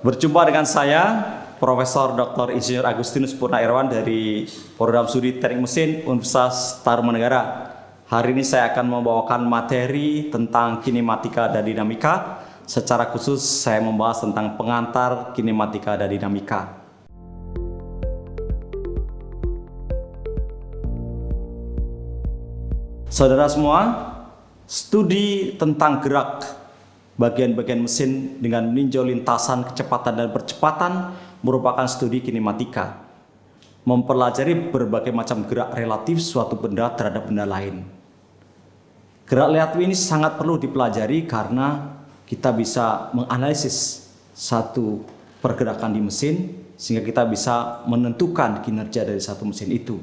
Berjumpa dengan saya, Profesor Dr. Insinyur Agustinus Purnairawan dari Program Studi Teknik Mesin Universitas Tarumanegara. Hari ini saya akan membawakan materi tentang kinematika dan dinamika. Secara khusus saya membahas tentang pengantar kinematika dan dinamika. Saudara semua, studi tentang gerak bagian-bagian mesin dengan meninjau lintasan, kecepatan, dan percepatan merupakan studi kinematika. Mempelajari berbagai macam gerak relatif suatu benda terhadap benda lain. Gerak relatif ini sangat perlu dipelajari karena kita bisa menganalisis satu pergerakan di mesin sehingga kita bisa menentukan kinerja dari satu mesin itu.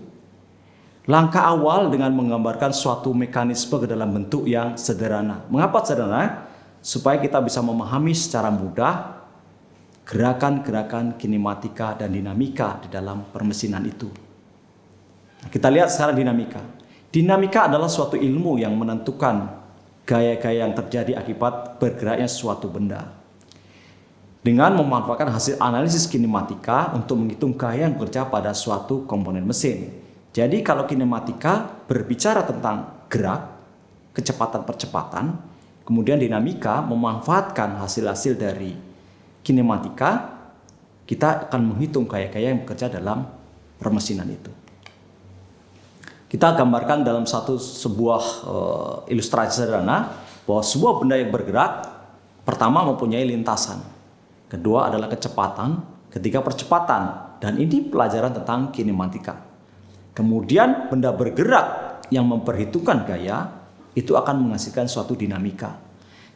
Langkah awal dengan menggambarkan suatu mekanisme ke dalam bentuk yang sederhana. Mengapa sederhana? Supaya kita bisa memahami secara mudah gerakan-gerakan kinematika dan dinamika di dalam permesinan itu. Kita lihat sekarang dinamika. Dinamika adalah suatu ilmu yang menentukan gaya-gaya yang terjadi akibat bergeraknya suatu benda. Dengan memanfaatkan hasil analisis kinematika untuk menghitung gaya yang bekerja pada suatu komponen mesin. Jadi kalau kinematika berbicara tentang gerak, kecepatan-percepatan, kemudian dinamika memanfaatkan hasil-hasil dari kinematika, kita akan menghitung gaya-gaya yang bekerja dalam permesinan itu. Kita gambarkan dalam sebuah ilustrasi sederhana bahwa sebuah benda yang bergerak pertama mempunyai lintasan, kedua adalah kecepatan, ketiga percepatan, dan ini pelajaran tentang kinematika. Kemudian benda bergerak yang memperhitungkan gaya itu akan menghasilkan suatu dinamika.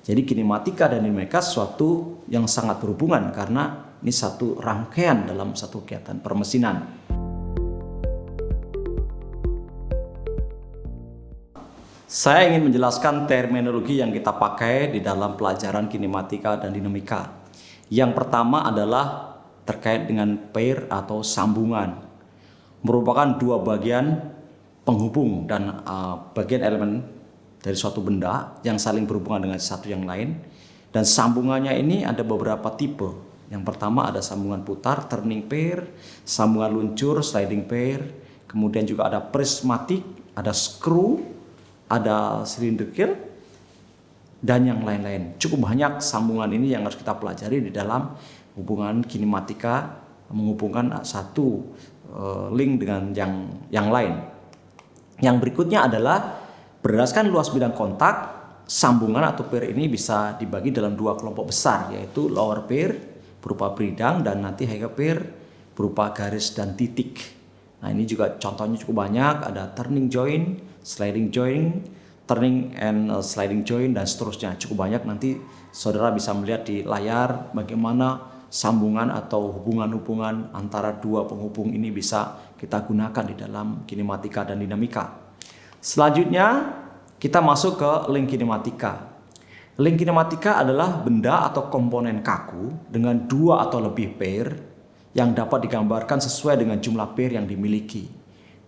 Jadi kinematika dan dinamika suatu yang sangat berhubungan karena ini satu rangkaian dalam satu kegiatan permesinan. Saya ingin menjelaskan terminologi yang kita pakai di dalam pelajaran kinematika dan dinamika. Yang pertama adalah terkait dengan pair atau sambungan. Merupakan dua bagian penghubung dan bagian elemen dari suatu benda yang saling berhubungan dengan satu yang lain. Dan sambungannya ini ada beberapa tipe. Yang pertama ada sambungan putar, turning pair, sambungan luncur, sliding pair, kemudian juga ada prismatic, ada screw, ada cylindrical, dan yang lain-lain. Cukup banyak sambungan ini yang harus kita pelajari di dalam hubungan kinematika, menghubungkan satu link dengan yang lain. Yang berikutnya adalah berdasarkan luas bidang kontak, sambungan atau pair ini bisa dibagi dalam dua kelompok besar, yaitu lower pair berupa bidang dan nanti higher pair berupa garis dan titik. Nah ini juga contohnya cukup banyak, ada turning joint, sliding joint, turning and sliding joint, dan seterusnya. Cukup banyak, nanti saudara bisa melihat di layar bagaimana sambungan atau hubungan-hubungan antara dua penghubung ini bisa kita gunakan di dalam kinematika dan dinamika. Selanjutnya kita masuk ke link kinematika. Link kinematika adalah benda atau komponen kaku dengan dua atau lebih pair yang dapat digambarkan sesuai dengan jumlah pair yang dimiliki.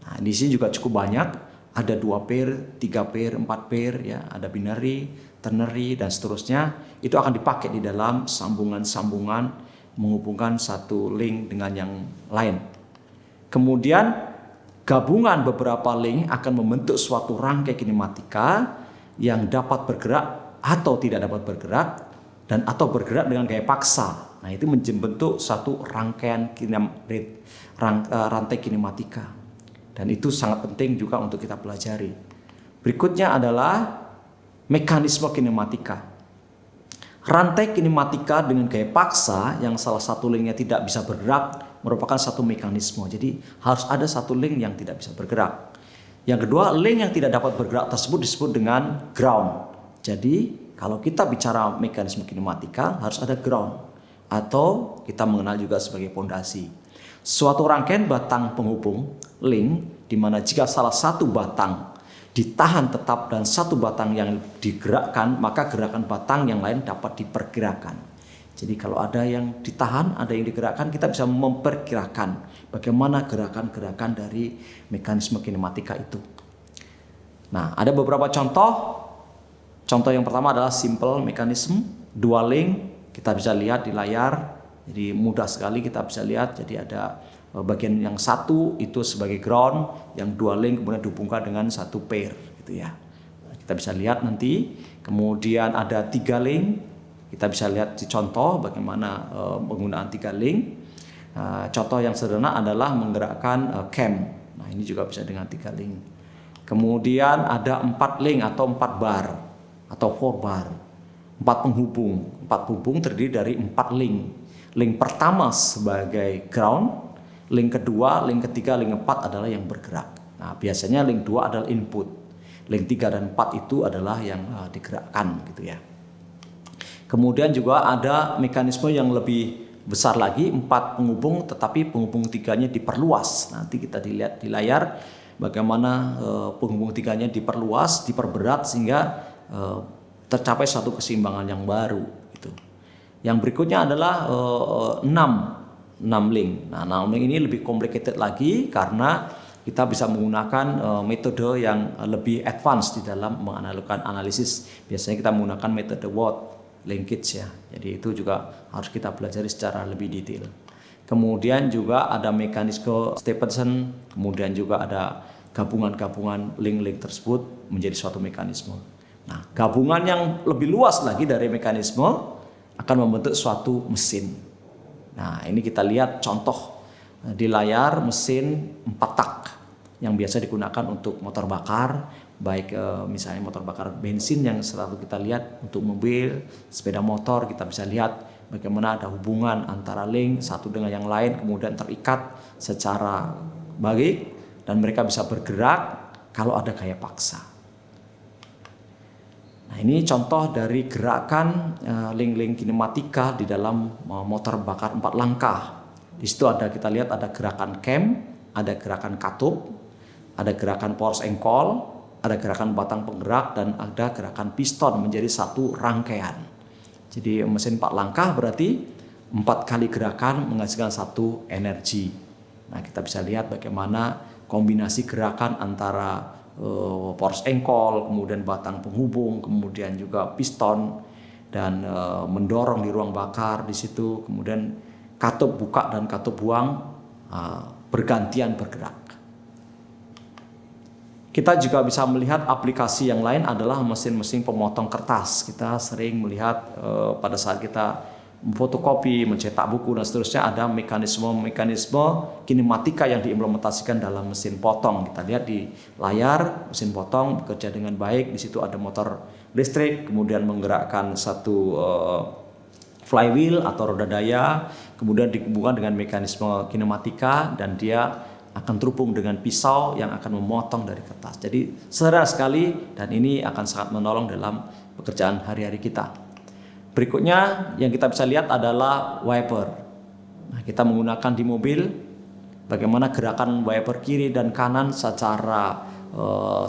Nah, di sini juga cukup banyak, ada 2 pair, 3 pair, 4 pair, ya, ada binary, ternary, dan seterusnya. Itu akan dipakai di dalam sambungan-sambungan menghubungkan satu link dengan yang lain. Kemudian gabungan beberapa link akan membentuk suatu rangkai kinematika yang dapat bergerak atau tidak dapat bergerak dan atau bergerak dengan gaya paksa. Nah, itu membentuk satu rangkaian rantai kinematika. Dan itu sangat penting juga untuk kita pelajari. Berikutnya adalah mekanisme kinematika. Rantai kinematika dengan gaya paksa yang salah satu linknya tidak bisa bergerak merupakan satu mekanisme. Jadi harus ada satu link yang tidak bisa bergerak. Yang kedua, link yang tidak dapat bergerak tersebut disebut dengan ground. Jadi kalau kita bicara mekanisme kinematika harus ada ground atau kita mengenal juga sebagai pondasi. Suatu rangkaian batang penghubung link di mana jika salah satu batang ditahan tetap dan satu batang yang digerakkan, maka gerakan batang yang lain dapat diperkirakan. Jadi kalau ada yang ditahan, ada yang digerakkan, kita bisa memperkirakan bagaimana gerakan-gerakan dari mekanisme kinematika itu. Nah, ada beberapa contoh. Contoh yang pertama adalah simple mechanism, dual link. Kita bisa lihat di layar Jadi mudah sekali kita bisa lihat. Jadi ada bagian yang satu itu sebagai ground, yang 2 link kemudian dihubungkan dengan 1 pair gitu ya. Nah, kita bisa lihat nanti. Kemudian ada 3 link. Kita bisa lihat di contoh bagaimana penggunaan 3 link. Contoh yang sederhana adalah menggerakkan cam. Nah, ini juga bisa dengan 3 link. Kemudian ada 4 link atau 4 bar atau 4 bar. 4 penghubung. 4 penghubung terdiri dari 4 link. Link pertama sebagai ground, link kedua, link ketiga, link 4 adalah yang bergerak. Nah, biasanya link 2 adalah input. Link 3 dan 4 itu adalah yang digerakkan gitu ya. Kemudian juga ada mekanisme yang lebih besar lagi, 4 penghubung, tetapi penghubung 3-nya diperluas. Nanti kita dilihat di layar bagaimana penghubung 3-nya diperluas, diperberat sehingga tercapai suatu keseimbangan yang baru gitu. Yang berikutnya adalah 6 link. Nah, 6 link ini lebih complicated lagi karena kita bisa menggunakan metode yang lebih advance di dalam menganalikan analisis. Biasanya kita menggunakan metode Watt linkage ya. Jadi itu juga harus kita pelajari secara lebih detail. Kemudian juga ada mekanisme Stephenson, kemudian juga ada gabungan-gabungan link-link tersebut menjadi suatu mekanisme. Nah, gabungan yang lebih luas lagi dari mekanisme akan membentuk suatu mesin. Nah, ini kita lihat contoh di layar mesin 4 tak yang biasa digunakan untuk motor bakar, baik misalnya motor bakar bensin yang selalu kita lihat untuk mobil, sepeda motor. Kita bisa lihat bagaimana ada hubungan antara link satu dengan yang lain kemudian terikat secara baik dan mereka bisa bergerak kalau ada gaya paksa. Nah, ini contoh dari gerakan link-link kinematika di dalam motor bakar 4 langkah. Di situ kita lihat ada gerakan cam, ada gerakan katup, ada gerakan force engkol, ada gerakan batang penggerak, dan ada gerakan piston menjadi satu rangkaian. Jadi mesin 4 langkah berarti 4 kali gerakan menghasilkan satu energi. Nah, kita bisa lihat bagaimana kombinasi gerakan antara force engkol, kemudian batang penghubung, kemudian juga piston dan mendorong di ruang bakar di situ, kemudian katup buka dan katup buang bergantian bergerak. Kita juga bisa melihat aplikasi yang lain adalah mesin-mesin pemotong kertas. Kita sering melihat pada saat kita fotokopi, mencetak buku dan seterusnya ada mekanisme kinematika yang diimplementasikan dalam mesin potong. Kita lihat di layar mesin potong bekerja dengan baik. Di situ ada motor listrik, kemudian menggerakkan satu flywheel atau roda daya, kemudian dihubungkan dengan mekanisme kinematika dan dia akan terhubung dengan pisau yang akan memotong dari kertas. Jadi sederhana sekali dan ini akan sangat menolong dalam pekerjaan hari-hari kita. Berikutnya yang kita bisa lihat adalah wiper. Nah, kita menggunakan di mobil bagaimana gerakan wiper kiri dan kanan secara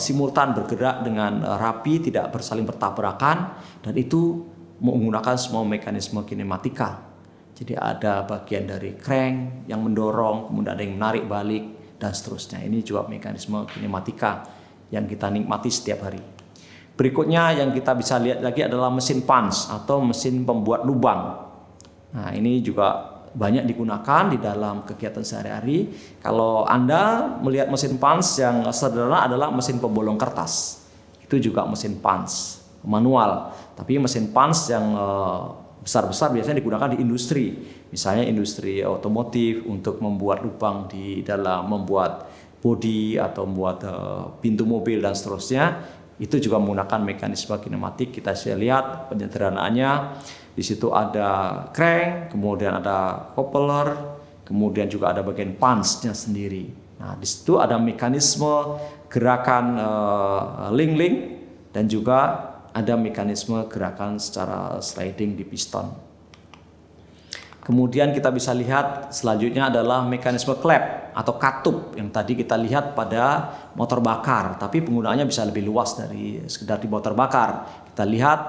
simultan bergerak dengan rapi, tidak bersaling bertabrakan, dan itu menggunakan semua mekanisme kinematika. Jadi ada bagian dari crank yang mendorong, kemudian ada yang menarik balik, dan seterusnya. Ini juga mekanisme kinematika yang kita nikmati setiap hari. Berikutnya yang kita bisa lihat lagi adalah mesin punch atau mesin pembuat lubang. Nah, ini juga banyak digunakan di dalam kegiatan sehari-hari. Kalau Anda melihat mesin punch yang sederhana adalah mesin pembolong kertas. Itu juga mesin punch manual. Tapi mesin punch yang besar-besar biasanya digunakan di industri. Misalnya industri otomotif untuk membuat lubang di dalam membuat bodi atau membuat pintu mobil dan seterusnya. Itu juga menggunakan mekanisme kinematik. Kita bisa lihat penyederhanaannya. Di situ ada crank, kemudian ada coupler, kemudian juga ada bagian punch-nya sendiri. Nah, di situ ada mekanisme gerakan link-link dan juga ada mekanisme gerakan secara sliding di piston. Kemudian kita bisa lihat selanjutnya adalah mekanisme klep atau katup yang tadi kita lihat pada motor bakar, tapi penggunaannya bisa lebih luas dari sekedar di motor bakar. Kita lihat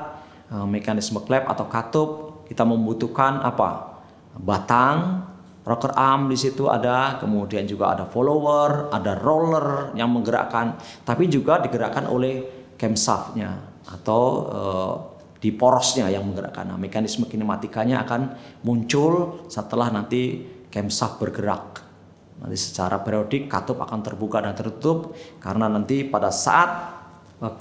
mekanisme klep atau katup, kita membutuhkan apa? Batang, rocker arm di situ ada, kemudian juga ada follower, ada roller yang menggerakkan, tapi juga digerakkan oleh camshaft-nya atau di porosnya yang menggerakkan. Nah, mekanisme kinematikanya akan muncul setelah nanti camshaft bergerak. Nanti secara periodik katup akan terbuka dan tertutup karena nanti pada saat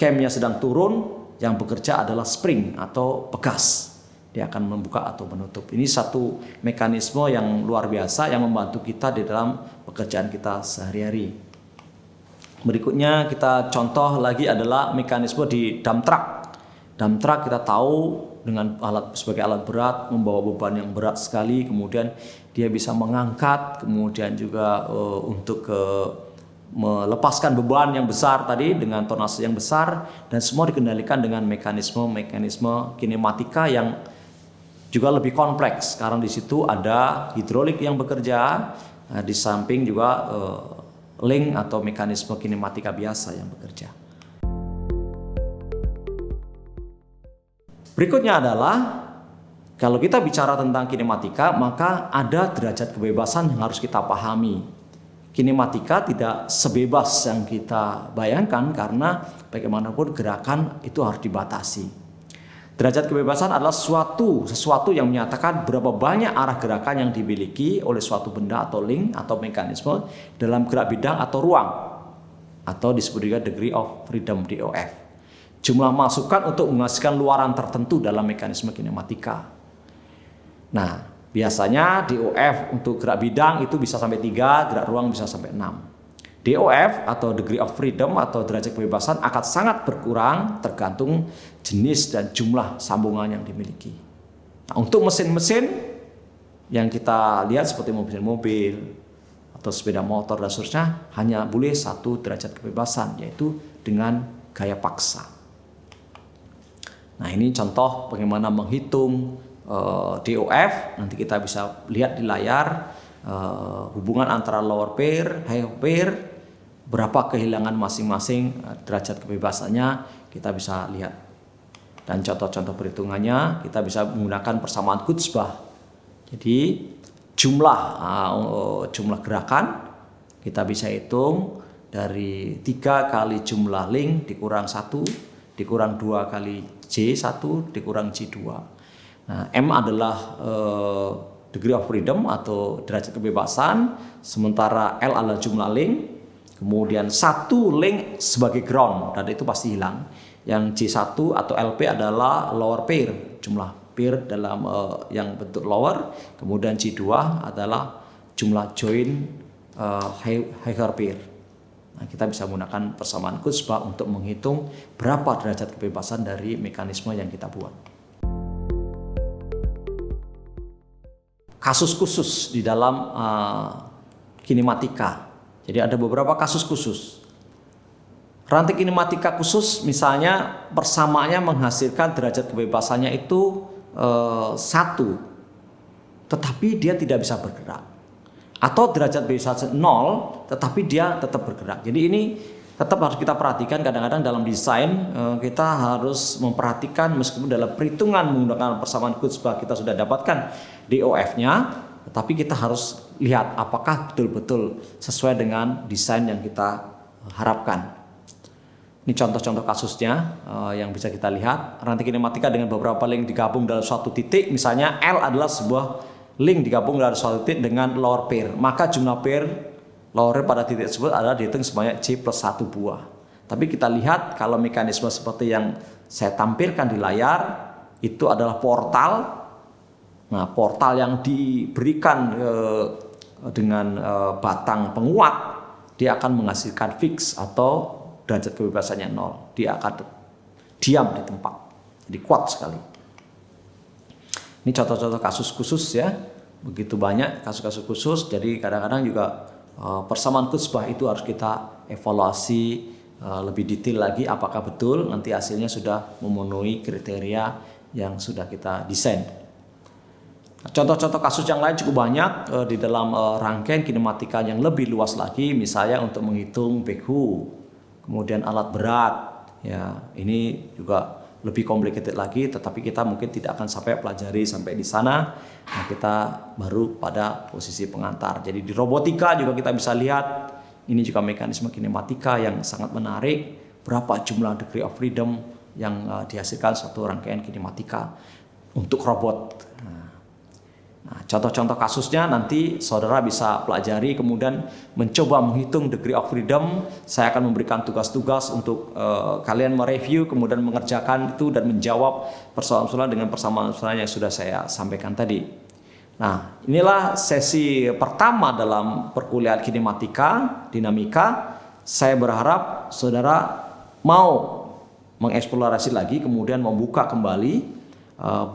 camnya sedang turun, yang bekerja adalah spring atau pegas. Dia akan membuka atau menutup. Ini satu mekanisme yang luar biasa yang membantu kita di dalam pekerjaan kita sehari-hari. Berikutnya kita contoh lagi adalah mekanisme di dump truck. Dump truck kita tahu dengan sebagai alat berat membawa beban yang berat sekali, kemudian dia bisa mengangkat, kemudian juga untuk melepaskan beban yang besar tadi dengan tonase yang besar, dan semua dikendalikan dengan mekanisme kinematika yang juga lebih kompleks. Karena di situ ada hidrolik yang bekerja, di samping juga link atau mekanisme kinematika biasa yang bekerja. Berikutnya adalah kalau kita bicara tentang kinematika, maka ada derajat kebebasan yang harus kita pahami. Kinematika tidak sebebas yang kita bayangkan karena bagaimanapun gerakan itu harus dibatasi. Derajat kebebasan adalah sesuatu yang menyatakan berapa banyak arah gerakan yang dimiliki oleh suatu benda atau link atau mekanisme dalam gerak bidang atau ruang, atau disebut juga degree of freedom DOF. Jumlah masukan untuk menghasilkan luaran tertentu dalam mekanisme kinematika. Nah, biasanya DOF untuk gerak bidang itu bisa sampai 3, gerak ruang bisa sampai 6. DOF atau degree of freedom atau derajat kebebasan akan sangat berkurang tergantung jenis dan jumlah sambungan yang dimiliki. Nah, untuk mesin-mesin yang kita lihat seperti mobil atau sepeda motor dan seterusnya hanya boleh 1 derajat kebebasan, yaitu dengan gaya paksa. Nah, ini contoh bagaimana menghitung DOF. Nanti kita bisa lihat di layar hubungan antara lower pair, higher pair, berapa kehilangan masing-masing derajat kebebasannya kita bisa lihat. Dan contoh-contoh perhitungannya kita bisa menggunakan persamaan Kutzbach. Jadi jumlah gerakan kita bisa hitung dari 3 kali jumlah link dikurang 1 dikurang 2 kali J1 dikurang J2. Nah, M adalah degree of freedom atau derajat kebebasan, sementara L adalah jumlah link, kemudian 1 link sebagai ground, dan itu pasti hilang. Yang J1 atau LP adalah lower pair, jumlah pair dalam yang bentuk lower, kemudian J2 adalah jumlah join higher pair. Nah, kita bisa menggunakan persamaan Kutzbach untuk menghitung berapa derajat kebebasan dari mekanisme yang kita buat. Kasus khusus di dalam kinematika. Jadi ada beberapa kasus khusus. Rantai kinematika khusus misalnya persamaannya menghasilkan derajat kebebasannya itu 1, tetapi dia tidak bisa bergerak. Atau derajat kebebasan 0, tetapi dia tetap bergerak. Jadi ini tetap harus kita perhatikan. Kadang-kadang dalam desain kita harus memperhatikan, meskipun dalam perhitungan menggunakan persamaan Kutzbach kita sudah dapatkan DOF-nya, tetapi kita harus lihat apakah betul-betul sesuai dengan desain yang kita harapkan. Ini contoh-contoh kasusnya yang bisa kita lihat. Rantai kinematika dengan beberapa link digabung dalam suatu titik. Misalnya L adalah sebuah link digabung dalam suatu titik dengan lower pair. Maka jumlah pair lower pada titik tersebut adalah dihitung sebanyak J plus 1 buah. Tapi kita lihat kalau mekanisme seperti yang saya tampilkan di layar itu adalah portal. Nah, portal yang diberikan dengan batang penguat, dia akan menghasilkan fix atau derajat kebebasannya 0. Dia akan diam di tempat. Jadi kuat sekali. Ini contoh-contoh kasus khusus ya. Begitu banyak kasus-kasus khusus. Jadi kadang-kadang juga persamaan Kutzbach itu harus kita evaluasi lebih detail lagi apakah betul nanti hasilnya sudah memenuhi kriteria yang sudah kita desain. Contoh-contoh kasus yang lain cukup banyak di dalam rangkaian kinematika yang lebih luas lagi, misalnya untuk menghitung backhoe, kemudian alat berat, ya ini juga lebih complicated lagi, tetapi kita mungkin tidak akan sampai pelajari sampai di sana. Nah, kita baru pada posisi pengantar. Jadi di robotika juga kita bisa lihat, ini juga mekanisme kinematika yang sangat menarik. Berapa jumlah degree of freedom yang dihasilkan suatu rangkaian kinematika untuk robot. Nah, contoh-contoh kasusnya nanti saudara bisa pelajari, kemudian mencoba menghitung degree of freedom. Saya akan memberikan tugas-tugas untuk kalian mereview, kemudian mengerjakan itu dan menjawab persoalan-persoalan dengan persamaan-persoalan yang sudah saya sampaikan tadi. Nah, inilah sesi pertama dalam perkuliahan kinematika, dinamika. Saya berharap saudara mau mengeksplorasi lagi, kemudian membuka kembali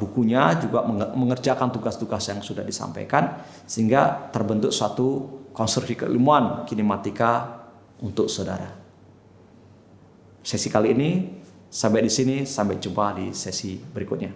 bukunya, juga mengerjakan tugas-tugas yang sudah disampaikan, sehingga terbentuk suatu konstruksi keilmuan kinematika untuk saudara. Sesi kali ini sampai di sini, sampai jumpa di sesi berikutnya.